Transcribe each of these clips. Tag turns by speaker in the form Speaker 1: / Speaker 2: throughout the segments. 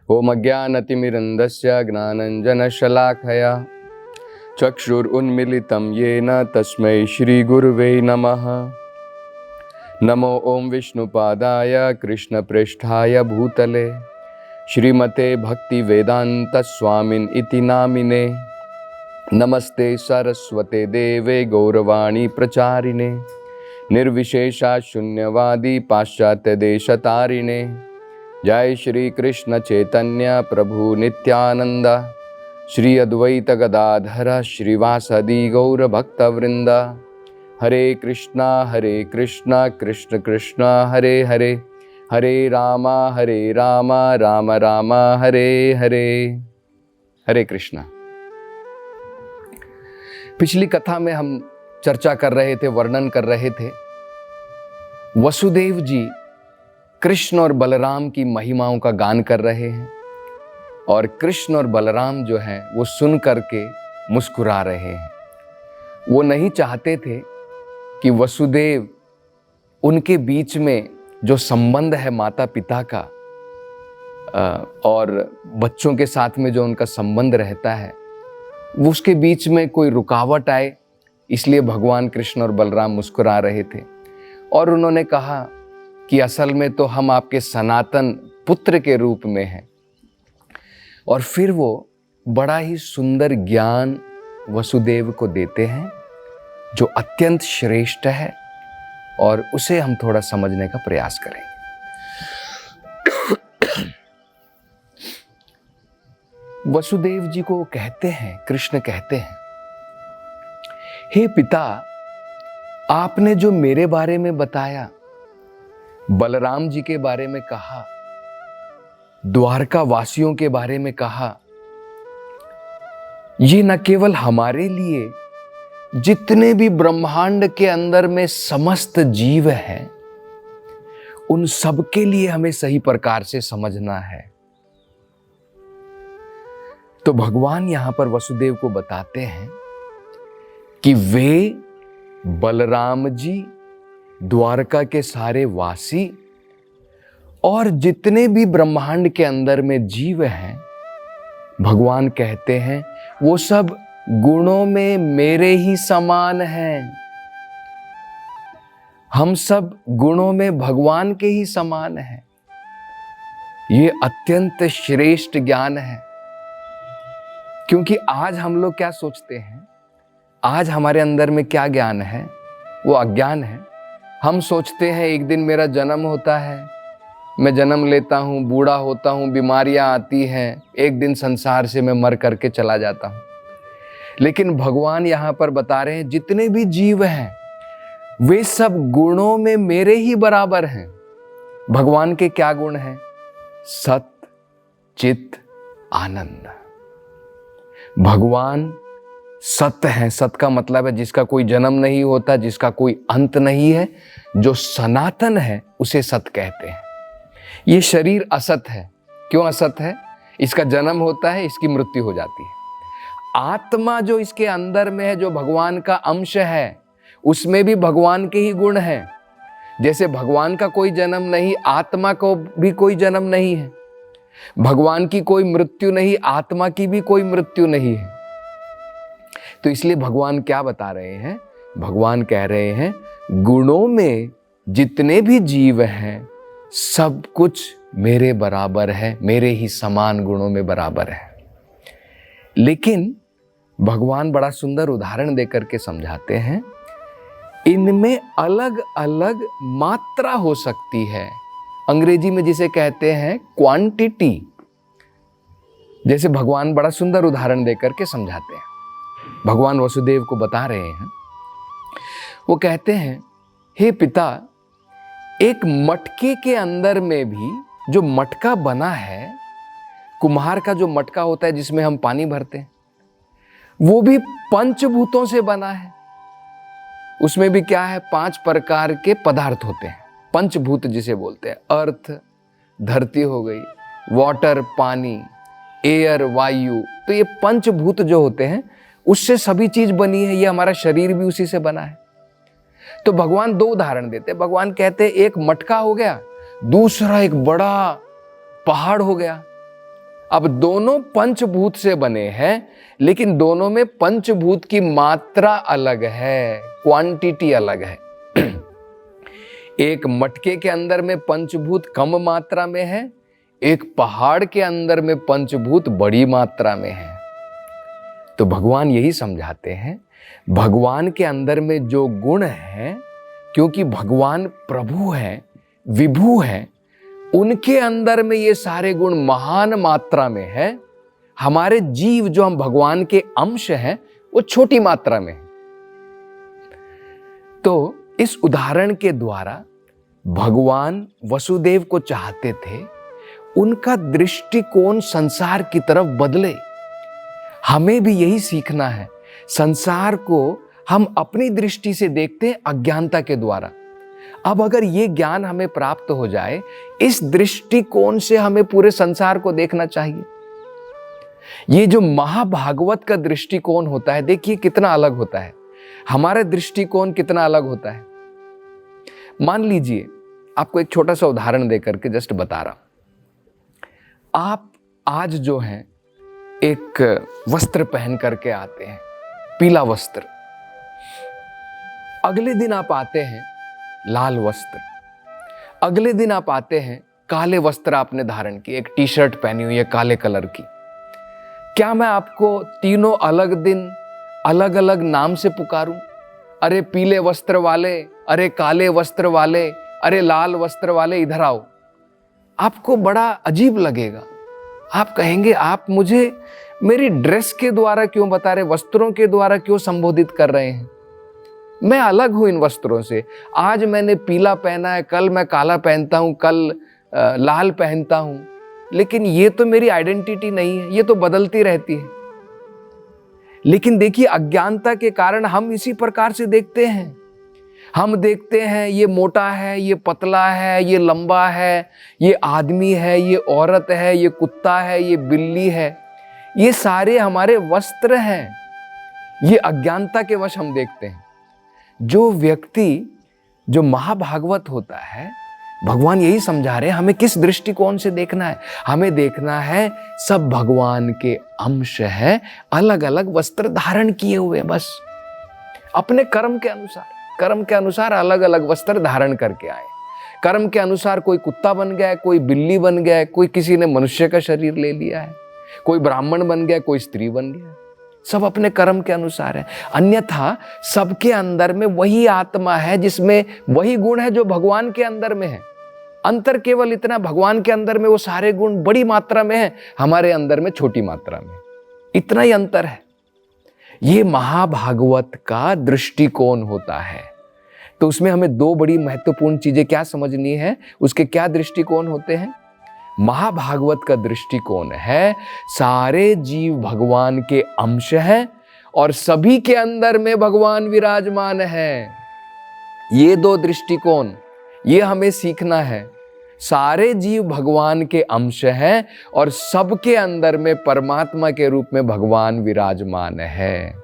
Speaker 1: ओम अज्ञानतिमिरन्धस्य ज्ञानञ्जनशलाखया चक्षुरुन्मीलितं येन तस्मै श्रीगुरुवे नमः। नमो ओम विष्णुपादाय कृष्णप्रेष्ठाय भूतले श्रीमते भक्तिवेदांत स्वामिन इति नामिने। नमस्ते सरस्वते देवे गौरवाणी प्रचारिणे निर्विशेषा शून्यवादी पाश्चात्य देशतारिणे। जय श्री कृष्ण चैतन्य प्रभु नित्यानंद श्री अद्वैत गदाधर श्रीवासदि गौर भक्तवृंद। हरे कृष्णा कृष्ण कृष्णा हरे हरे, हरे राम राम राम हरे हरे। हरे कृष्णा। पिछली कथा में हम चर्चा कर रहे थे, वर्णन कर रहे थे वसुदेव जी कृष्ण और बलराम की महिमाओं का गान कर रहे हैं और कृष्ण और बलराम जो हैं वो सुन करके मुस्कुरा रहे हैं। वो नहीं चाहते थे कि वसुदेव उनके बीच में जो संबंध है माता पिता का और बच्चों के साथ में जो उनका संबंध रहता है वो उसके बीच में कोई रुकावट आए, इसलिए भगवान कृष्ण और बलराम मुस्कुरा रहे थे। और उन्होंने कहा कि असल में तो हम आपके सनातन पुत्र के रूप में हैं। और फिर वो बड़ा ही सुंदर ज्ञान वसुदेव को देते हैं जो अत्यंत श्रेष्ठ है और उसे हम थोड़ा समझने का प्रयास करेंगे। वसुदेव जी को कहते हैं, कृष्ण कहते हैं, हे पिता, आपने जो मेरे बारे में बताया, बलराम जी के बारे में कहा, द्वारका वासियों के बारे में कहा, ये न केवल हमारे लिए, जितने भी ब्रह्मांड के अंदर में समस्त जीव हैं उन सबके लिए हमें सही प्रकार से समझना है। तो भगवान यहां पर वसुदेव को बताते हैं कि वे बलराम जी, द्वारका के सारे वासी और जितने भी ब्रह्मांड के अंदर में जीव हैं, भगवान कहते हैं वो सब गुणों में मेरे ही समान हैं। हम सब गुणों में भगवान के ही समान हैं। ये अत्यंत श्रेष्ठ ज्ञान है। क्योंकि आज हम लोग क्या सोचते हैं, आज हमारे अंदर में क्या ज्ञान है, वो अज्ञान है। हम सोचते हैं एक दिन मेरा जन्म होता है, मैं जन्म लेता हूँ, बूढ़ा होता हूँ, बीमारियां आती हैं, एक दिन संसार से मैं मर करके चला जाता हूँ। लेकिन भगवान यहाँ पर बता रहे हैं जितने भी जीव हैं वे सब गुणों में मेरे ही बराबर हैं। भगवान के क्या गुण हैं? सत्य, चित्त, आनंद। भगवान सत्य है। सत्य का मतलब है जिसका कोई जन्म नहीं होता, जिसका कोई अंत नहीं है, जो सनातन है उसे सत्य कहते हैं। ये शरीर असत है। क्यों असत है? इसका जन्म होता है, इसकी मृत्यु हो जाती है। आत्मा जो इसके अंदर में है, जो भगवान का अंश है, उसमें भी भगवान के ही गुण हैं। जैसे भगवान का कोई जन्म नहीं, आत्मा को भी कोई जन्म नहीं है। भगवान की कोई मृत्यु नहीं, आत्मा की भी कोई मृत्यु नहीं है। तो इसलिए भगवान क्या बता रहे हैं? भगवान कह रहे हैं गुणों में जितने भी जीव हैं सब कुछ मेरे बराबर है, मेरे ही समान गुणों में बराबर है। लेकिन भगवान बड़ा सुंदर उदाहरण देकर के समझाते हैं, इनमें अलग अलग मात्रा हो सकती है। अंग्रेजी में जिसे कहते हैं क्वांटिटी। जैसे भगवान बड़ा सुंदर उदाहरण देकर के समझाते हैं। भगवान वसुदेव को बता रहे हैं, वो कहते हैं, हे पिता, एक मटके के अंदर में भी जो मटका बना है, कुम्हार का जो मटका होता है जिसमें हम पानी भरते हैं, वो भी पंचभूतों से बना है। उसमें भी क्या है? 5 प्रकार के पदार्थ होते हैं। पंचभूत जिसे बोलते हैं, अर्थ, धरती हो गई, वाटर पानी, एयर वायु, तो ये पंचभूत जो होते हैं उससे सभी चीज बनी है। ये हमारा शरीर भी उसी से बना है। तो भगवान 2 उदाहरण देते हैं। भगवान कहते हैं एक मटका हो गया, दूसरा एक बड़ा पहाड़ हो गया। अब दोनों पंचभूत से बने हैं, लेकिन दोनों में पंचभूत की मात्रा अलग है, क्वांटिटी अलग है। एक मटके के अंदर में पंचभूत कम मात्रा में है, एक पहाड़ के अंदर में पंचभूत बड़ी मात्रा में है। तो भगवान यही समझाते हैं, भगवान के अंदर में जो गुण है, क्योंकि भगवान प्रभु है, विभु है, उनके अंदर में ये सारे गुण महान मात्रा में है। हमारे जीव जो हम भगवान के अंश हैं, वो छोटी मात्रा में है। तो इस उदाहरण के द्वारा भगवान वसुदेव को चाहते थे उनका दृष्टिकोण संसार की तरफ बदले। हमें भी यही सीखना है। संसार को हम अपनी दृष्टि से देखते हैं अज्ञानता के द्वारा। अब अगर ये ज्ञान हमें प्राप्त हो जाए, इस दृष्टिकोण से हमें पूरे संसार को देखना चाहिए। ये जो महाभागवत का दृष्टिकोण होता है, देखिए कितना अलग होता है। हमारा दृष्टिकोण कितना अलग होता है। मान लीजिए, आपको एक छोटा सा उदाहरण देकर के जस्ट बता रहा हूं। आप आज जो है एक वस्त्र पहन करके आते हैं, पीला वस्त्र। अगले दिन आप आते हैं लाल वस्त्र। अगले दिन आप आते हैं काले वस्त्र आपने धारण की, एक टी शर्ट पहनी हुई है काले कलर की। क्या मैं आपको तीनों अलग दिन अलग अलग नाम से पुकारूं? अरे पीले वस्त्र वाले, अरे काले वस्त्र वाले, अरे लाल वस्त्र वाले, इधर आओ। आपको बड़ा अजीब लगेगा। आप कहेंगे, आप मुझे मेरी ड्रेस के द्वारा क्यों बता रहे, वस्त्रों के द्वारा क्यों संबोधित कर रहे हैं? मैं अलग हूं इन वस्त्रों से। आज मैंने पीला पहना है, कल मैं काला पहनता हूं, कल लाल पहनता हूं, लेकिन ये तो मेरी आइडेंटिटी नहीं है, ये तो बदलती रहती है। लेकिन देखिए, अज्ञानता के कारण हम इसी प्रकार से देखते हैं। हम देखते हैं ये मोटा है, ये पतला है, ये लंबा है, ये आदमी है, ये औरत है, ये कुत्ता है, ये बिल्ली है। ये सारे हमारे वस्त्र हैं। ये अज्ञानता के वश हम देखते हैं। जो व्यक्ति जो महाभागवत होता है, भगवान यही समझा रहे हैं हमें किस दृष्टिकोण से देखना है। हमें देखना है सब भगवान के अंश है, अलग अलग वस्त्र धारण किए हुए, बस अपने कर्म के अनुसार अलग अलग वस्त्र धारण करके आए। कर्म के अनुसार कोई कुत्ता बन गया है, कोई बिल्ली बन गया है, कोई किसी ने मनुष्य का शरीर ले लिया है, कोई ब्राह्मण बन गया, कोई स्त्री बन गया। सब अपने कर्म के अनुसार है। अन्यथा सबके अंदर में वही आत्मा है, जिसमें वही गुण है जो भगवान के अंदर में है। अंतर केवल इतना, भगवान के अंदर में वो सारे गुण बड़ी मात्रा में है, हमारे अंदर में छोटी मात्रा में। इतना ही अंतर है। ये महाभागवत का दृष्टिकोण होता है। तो उसमें हमें दो बड़ी महत्वपूर्ण चीजें क्या समझनी है, उसके क्या दृष्टिकोण होते हैं। महाभागवत का दृष्टिकोण है सारे जीव भगवान के अंश हैं और सभी के अंदर में भगवान विराजमान है। ये दो दृष्टिकोण, ये हमें सीखना है। सारे जीव भगवान के अंश हैं और सबके अंदर में परमात्मा के रूप में भगवान विराजमान है।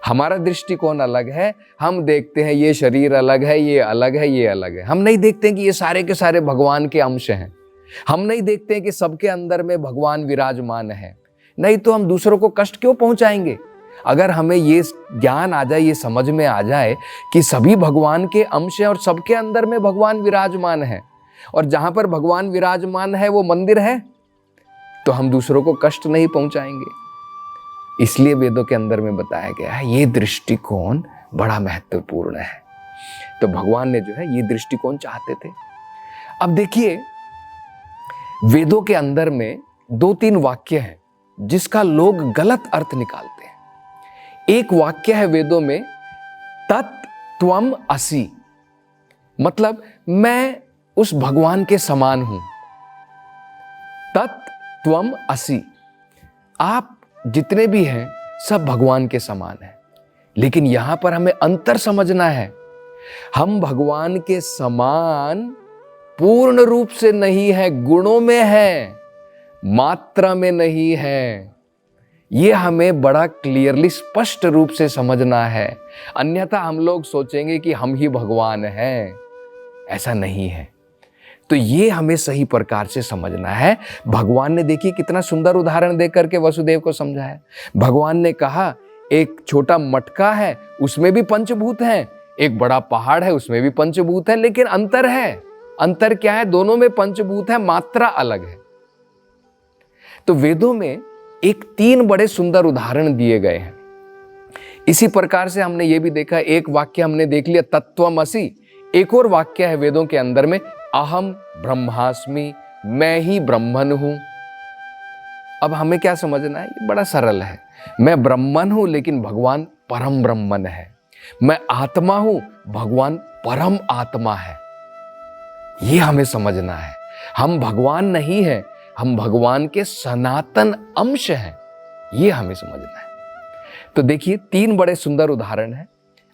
Speaker 1: हमारा दृष्टिकोण अलग है। हम देखते हैं ये शरीर अलग है, ये अलग है, ये अलग है। हम नहीं देखते हैं कि ये सारे के सारे भगवान के अंश हैं। हम नहीं देखते हैं कि सबके अंदर में भगवान विराजमान है। नहीं तो हम दूसरों को कष्ट क्यों पहुंचाएंगे। अगर हमें ये ज्ञान आ जाए, ये समझ में आ जाए कि सभी भगवान के अंश हैं और सबके अंदर में भगवान विराजमान है, और जहां पर भगवान विराजमान है वो मंदिर है, तो हम दूसरों को कष्ट नहीं पहुंचाएंगे। इसलिए वेदों के अंदर में बताया गया है ये दृष्टिकोण बड़ा महत्वपूर्ण है। तो भगवान ने जो है ये दृष्टिकोण चाहते थे। अब देखिए, वेदों के अंदर में 2-3 वाक्य हैं जिसका लोग गलत अर्थ निकालते हैं। एक वाक्य है वेदों में, तत् त्वम असि, मतलब मैं उस भगवान के समान हूं। तत् त्वम असि, आप जितने भी हैं सब भगवान के समान हैं। लेकिन यहां पर हमें अंतर समझना है। हम भगवान के समान पूर्ण रूप से नहीं है, गुणों में है, मात्रा में नहीं है। ये हमें बड़ा क्लियरली स्पष्ट रूप से समझना है। अन्यथा हम लोग सोचेंगे कि हम ही भगवान हैं। ऐसा नहीं है। तो तो ये हमें सही प्रकार से समझना है। भगवान ने देखिए कितना सुंदर उदाहरण दे करके वसुदेव को समझाया। भगवान ने कहा एक छोटा मटका है, उसमें भी पंचभूत हैं, एक बड़ा पहाड़ है, उसमें भी पंचभूत है, लेकिन अंतर है। अंतर क्या है? दोनों में पंचभूत है, मात्रा अलग है। तो वेदों में एक 3 बड़े सुंदर उदाहरण दिए गए हैं। इसी प्रकार से हमने ये भी देखा, एक वाक्य हमने देख लिया तत्वमसि, एक और वाक्य है वेदों के अंदर में अहम ब्रह्मास्मि, मैं ही ब्रह्मन हूं। अब हमें क्या समझना है? ये बड़ा सरल है। मैं ब्रह्मन हूं लेकिन भगवान परम ब्रह्मन है। मैं आत्मा हूं, भगवान परम आत्मा है। ये हमें समझना है। हम भगवान नहीं हैं, हम भगवान के सनातन अंश हैं। ये हमें समझना है। तो देखिए 3 बड़े सुंदर उदाहरण हैं।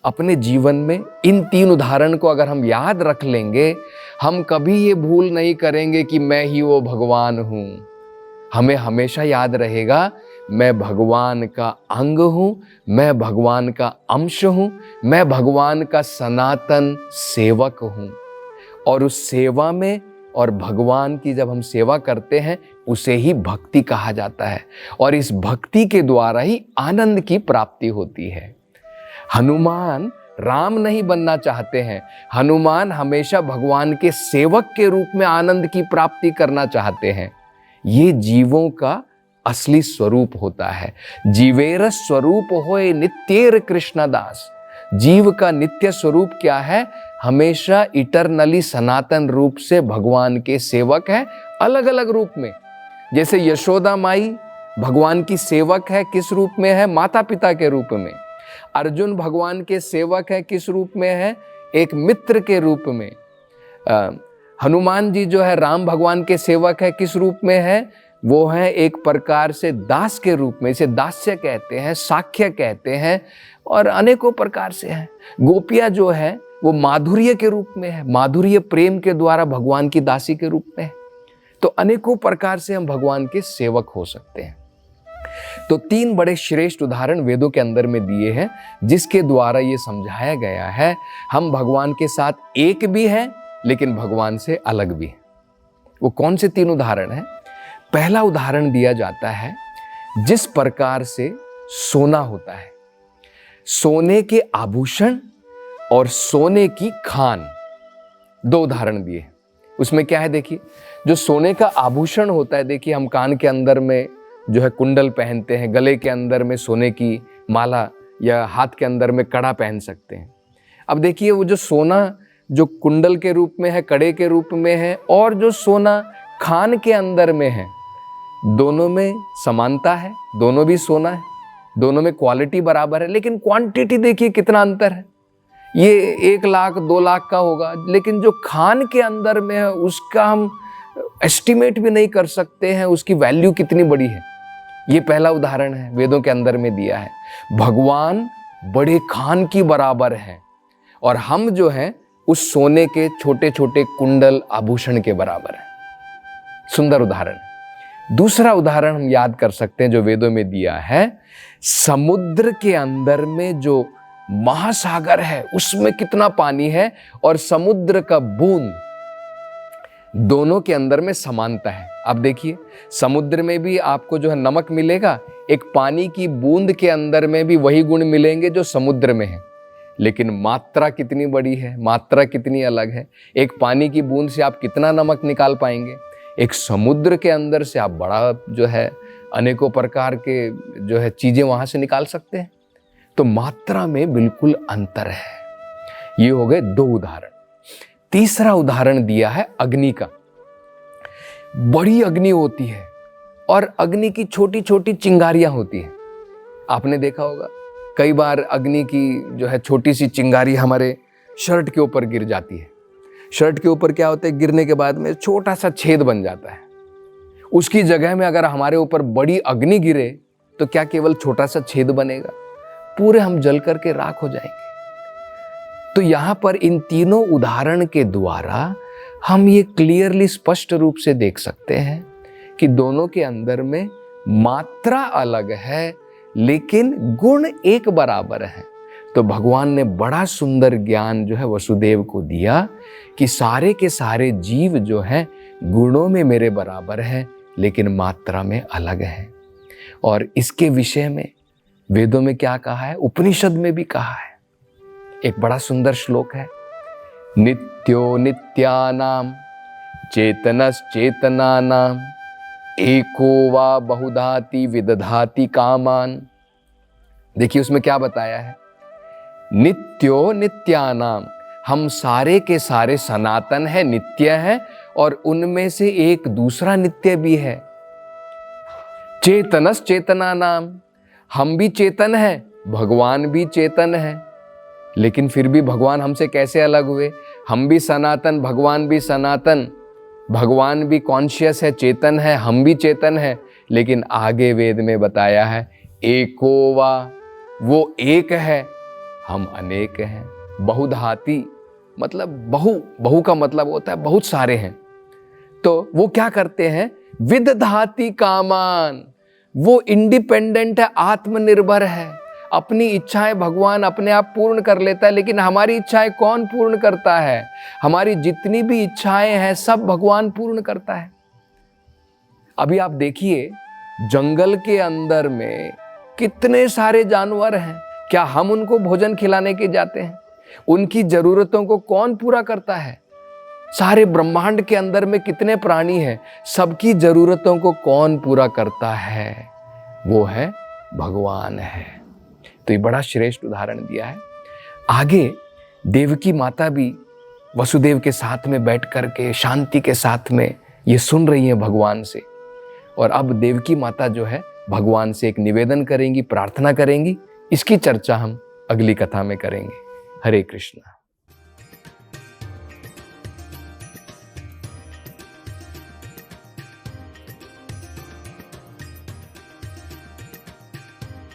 Speaker 1: अपने जीवन में इन 3 उदाहरण को अगर हम याद रख लेंगे, हम कभी ये भूल नहीं करेंगे कि मैं ही वो भगवान हूं। हमें हमेशा याद रहेगा मैं भगवान का अंग हूं, मैं भगवान का अंश हूं, मैं भगवान का सनातन सेवक हूं। और उस सेवा में और भगवान की जब हम सेवा करते हैं उसे ही भक्ति कहा जाता है, और इस भक्ति के द्वारा ही आनंद की प्राप्ति होती है। हनुमान राम नहीं बनना चाहते हैं, हनुमान हमेशा भगवान के सेवक के रूप में आनंद की प्राप्ति करना चाहते हैं। ये जीवों का असली स्वरूप होता है। जीवेर स्वरूप होए नित्येर कृष्णदास। जीव का नित्य स्वरूप क्या है? हमेशा इटरनली सनातन रूप से भगवान के सेवक है, अलग अलग रूप में। जैसे यशोदा माई भगवान की सेवक है, किस रूप में है? माता पिता के रूप में। अर्जुन भगवान के सेवक है, किस रूप में है? एक मित्र के रूप में। हनुमान जी जो है राम भगवान के सेवक है, किस रूप में है? वो है एक प्रकार से दास के रूप में। इसे दास्य कहते हैं, साख्य कहते हैं, और अनेकों प्रकार से है। गोपियां जो है वो माधुर्य के रूप में है, माधुर्य प्रेम के द्वारा भगवान की दासी के रूप में है। तो अनेकों प्रकार से हम भगवान के सेवक हो सकते हैं। तो 3 बड़े श्रेष्ठ उदाहरण वेदों के अंदर में दिए हैं, जिसके द्वारा ये समझाया गया है हम भगवान के साथ एक भी हैं लेकिन भगवान से अलग भी हैं। वो कौन से 3 उदाहरण हैं? पहला उदाहरण दिया जाता है जिस प्रकार से सोना होता है, सोने के आभूषण और सोने की खान, 2 उदाहरण दिए। उसमें क्या है देखिए, जो सोने का आभूषण होता है, देखिए हम कान के अंदर में जो है कुंडल पहनते हैं, गले के अंदर में सोने की माला या हाथ के अंदर में कड़ा पहन सकते हैं। अब देखिए वो जो सोना जो कुंडल के रूप में है, कड़े के रूप में है, और जो सोना खान के अंदर में है, दोनों में समानता है, दोनों भी सोना है, दोनों में क्वालिटी बराबर है, लेकिन क्वांटिटी देखिए कितना अंतर है। ये 1 लाख 2 लाख का होगा, लेकिन जो खान के अंदर में है उसका हम एस्टिमेट भी नहीं कर सकते हैं, उसकी वैल्यू कितनी बड़ी है। ये पहला उदाहरण है वेदों के अंदर में दिया है। भगवान बड़े खान की बराबर है और हम जो हैं उस सोने के छोटे छोटे कुंडल आभूषण के बराबर है। सुंदर उदाहरण। दूसरा उदाहरण हम याद कर सकते हैं जो वेदों में दिया है, समुद्र के अंदर में जो महासागर है उसमें कितना पानी है, और समुद्र का बूंद, दोनों के अंदर में समानता है। अब देखिए समुद्र में भी आपको जो है नमक मिलेगा, एक पानी की बूंद के अंदर में भी वही गुण मिलेंगे जो समुद्र में है, लेकिन मात्रा कितनी बड़ी है, मात्रा कितनी अलग है। एक पानी की बूंद से आप कितना नमक निकाल पाएंगे, एक समुद्र के अंदर से आप बड़ा जो है अनेकों प्रकार के जो है चीजें वहां से निकाल सकते हैं। तो मात्रा में बिल्कुल अंतर है। ये हो गए 2 उदाहरण। तीसरा उदाहरण दिया है अग्नि का। बड़ी अग्नि होती है और अग्नि की छोटी छोटी चिंगारियां होती हैं। आपने देखा होगा कई बार अग्नि की जो है छोटी सी चिंगारी हमारे शर्ट के ऊपर गिर जाती है। शर्ट के ऊपर क्या होता है, गिरने के बाद में छोटा सा छेद बन जाता है। उसकी जगह में अगर हमारे ऊपर बड़ी अग्नि गिरे तो क्या केवल छोटा सा छेद बनेगा, पूरे हम जल करके राख हो जाएंगे। तो यहां पर इन तीनों उदाहरण के द्वारा हम ये क्लियरली स्पष्ट रूप से देख सकते हैं कि दोनों के अंदर में मात्रा अलग है लेकिन गुण एक बराबर है। तो भगवान ने बड़ा सुंदर ज्ञान जो है वसुदेव को दिया कि सारे के सारे जीव जो है गुणों में मेरे बराबर है, लेकिन मात्रा में अलग है। और इसके विषय में वेदों में क्या कहा है, उपनिषद में भी कहा है। एक बड़ा सुंदर श्लोक है, नित्यो नित्यानाम चेतनश्चेतनानाम एको वा बहुधाति विदधाति कामान। देखिए उसमें क्या बताया है, नित्यो नित्यानाम, हम सारे के सारे सनातन है, नित्य है, और उनमें से एक दूसरा नित्य भी है। चेतनस चेतनानाम, हम भी चेतन है, भगवान भी चेतन है, लेकिन फिर भी भगवान हमसे कैसे अलग हुए? हम भी सनातन, भगवान भी सनातन, भगवान भी कॉन्शियस है, चेतन है, हम भी चेतन है, लेकिन आगे वेद में बताया है एको वा, वो एक है, हम अनेक हैं। बहुधाति मतलब बहु का मतलब होता है बहुत सारे हैं। तो वो क्या करते हैं, विदधाति कामान, वो इंडिपेंडेंट है, आत्मनिर्भर है, अपनी इच्छाएं भगवान अपने आप पूर्ण कर लेता है, लेकिन हमारी इच्छाएं कौन पूर्ण करता है? हमारी जितनी भी इच्छाएं हैं सब भगवान पूर्ण करता है। अभी आप देखिए जंगल के अंदर में कितने सारे जानवर हैं, क्या हम उनको भोजन खिलाने के जाते हैं? उनकी जरूरतों को कौन पूरा करता है? सारे ब्रह्मांड के अंदर में कितने प्राणी हैं, सबकी जरूरतों को कौन पूरा करता है? वो है भगवान है। तो ये बड़ा श्रेष्ठ उदाहरण दिया है। आगे देवकी माता भी वसुदेव के साथ में बैठ करके शांति के साथ में ये सुन रही है भगवान से। और अब देवकी माता जो है भगवान से एक निवेदन करेंगी, प्रार्थना करेंगी। इसकी चर्चा हम अगली कथा में करेंगे। हरे कृष्णा।